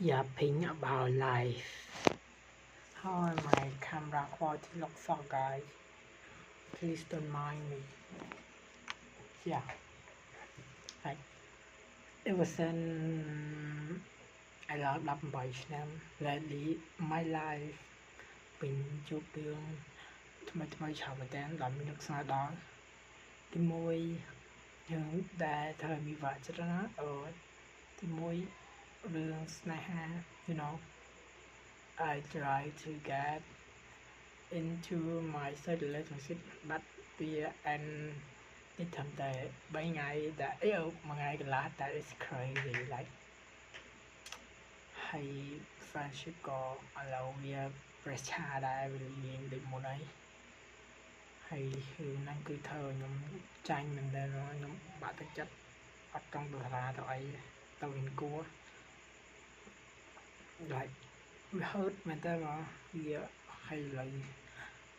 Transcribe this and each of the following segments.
yapping about life. How my camera quality looks so guys? Please don't mind me. Yeah, like it was an I love 18 ឆ្នាំ lately my life ពេញជួបរឿងថ្មីច្រើនមែនតើដល់មាននឹកស្នាដល់ទី1យើងដែលត្រូវមានវត្តចិត្តណាទី1រឿងស្នេហា you know I try to get into my third relationship but we and នេះត្រឹមតែ3ថ្ងៃតែមួយថ្ងៃកន្លះតែ it's crazy like ហើយ friendship ក៏ឥឡូវវា pressure ដែរវារៀងដូចមុនហើយហើយហ្នឹងគឺធ្វើឲ្យខ្ញុំចាញ់មែនតើខ្ញុំបាក់ទឹកចិត្តអត់ចង់ទៅសាលាទៅអីទៅរៀនគួរ like វា hurt មែនតើមកវាហើយឥឡូវ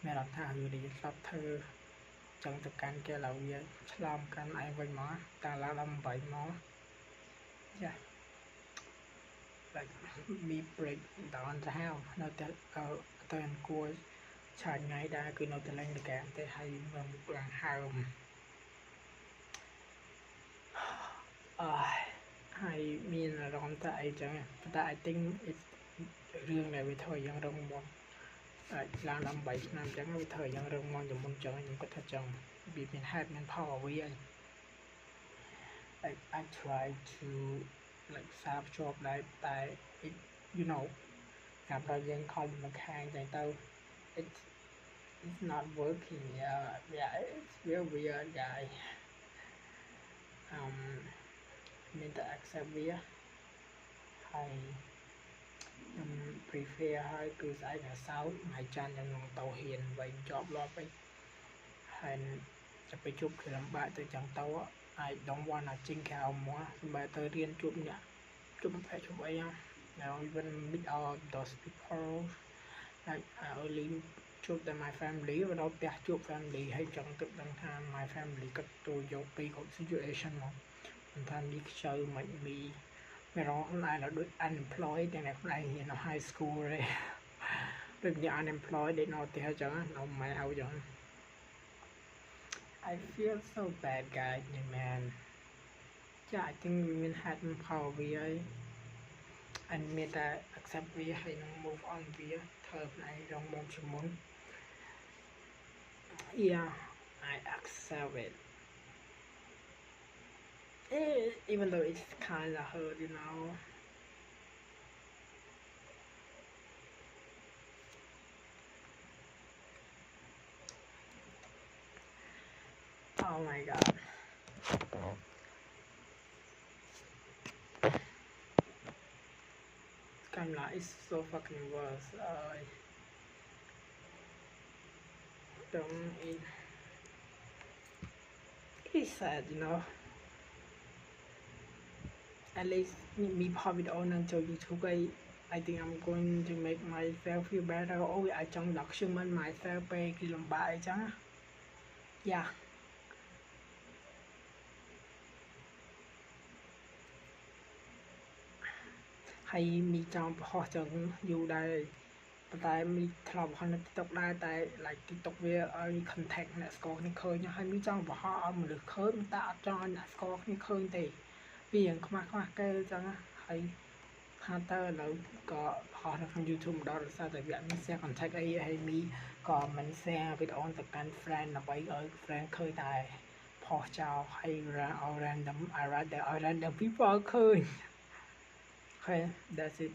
មានអារម្មណ៍ថាវារៀងស្លាប់ធ្វើចង់ទៅកាន់គេឥឡូវវាឆ្លងកាន់ឯងវិញមកតាឡា18មក yeah like me break down the house នៅតែទៅអង្គុយឆាយថ្ងៃដែរគឺនៅតែលេងតកាទេហើយមើលមុខឡើងហើមហើយមានអារម្មណ៍ថាអីចឹងតែ I think it's រឿងដែលវាធ្វើឲ្យយើងរងមាំអាចឡើង18ឆ្នាំចឹងវាធ្វើឲ្យយើងរងមាំជាងមុនចឹងខ្ញុំគិតថាចឹងវាមានហេតុមានផលអ្វីហើយ like I try to like សាបភ្ជាប់ដែរតែ it you know តាមតែយើងខលមកខាងចឹងទៅ it's not working yeah it's real weird guy មានតែ accept វាហើយខ្ញុំ prefer ហើយគឺស្អែកថ្ងៃសៅរ៍ថ្ងៃច័ន្ទខ្ញុំនឹងទៅហ៊ានវិញជាប់លាប់វិញហើយจะไปជួបគ្នាលំបាកទៅចឹងទៅ I don't wanna think out more បើទៅរៀនជួបអ្នកជួបប្រភេទជួបអីហ្នឹង now even meet all those people like I only ជួបតែ my family បើដល់ផ្ទះជួប family ហើយចង់ទៅដឹងថា my family ក៏ទទួលយកពីគ្រប់ situation មកមិនថាមីខ្ចៅមិនមីរងខ្លួនឯងដល់ដូច unemployed ទាំងអ្នកខ្លួនឯងរៀននៅ high school ទេដូចជា unemployed ដូចនៅផ្ទះចឹងនៅម៉ែឲ្យចឹង I feel so bad guys man yeah I think មានហេតុមានផលវាហើយអញមានតែ accept វាហើយនឹង move on វាធ្វើខ្លួនឯងរងមុំជាងមុន yeah I accept it even though it's kind of hurt you know oh my god camera is so fucking worse don't it's sad you know at least me pop it on until YouTube I think I'm going to make myself feel better I ចង់ document myself ពេលគឺលំបាកអីចឹង yeah ហើយមីចង់បង្ហោះចឹងយូរដែរប៉ុន្តែមីធ្លាប់បង្ហោះនៅ TikTok ដែរតែ like TikTok វាឲ្យ contact អ្នកស្គាល់គ្នាឃើញហើយមីចង់បង្ហោះឲ្យមនុស្សឃើញតែអត់ចង់ឲ្យអ្នកស្គាល់គ្នាឃើញទេវាយ៉ាងខ្មាស់គេចឹងហើយថាតើឥឡូវក៏បង្ហោះនៅក្នុង YouTube ម្ដងដោយសារតែវាអត់មាន share contact អីហើយមីក៏មិន share វីដេអូទៅកាន់ friend ដើម្បីឲ្យ friend ឃើញតែផុសចោលហើយ random I rather random people ឃើញOkay, that's it.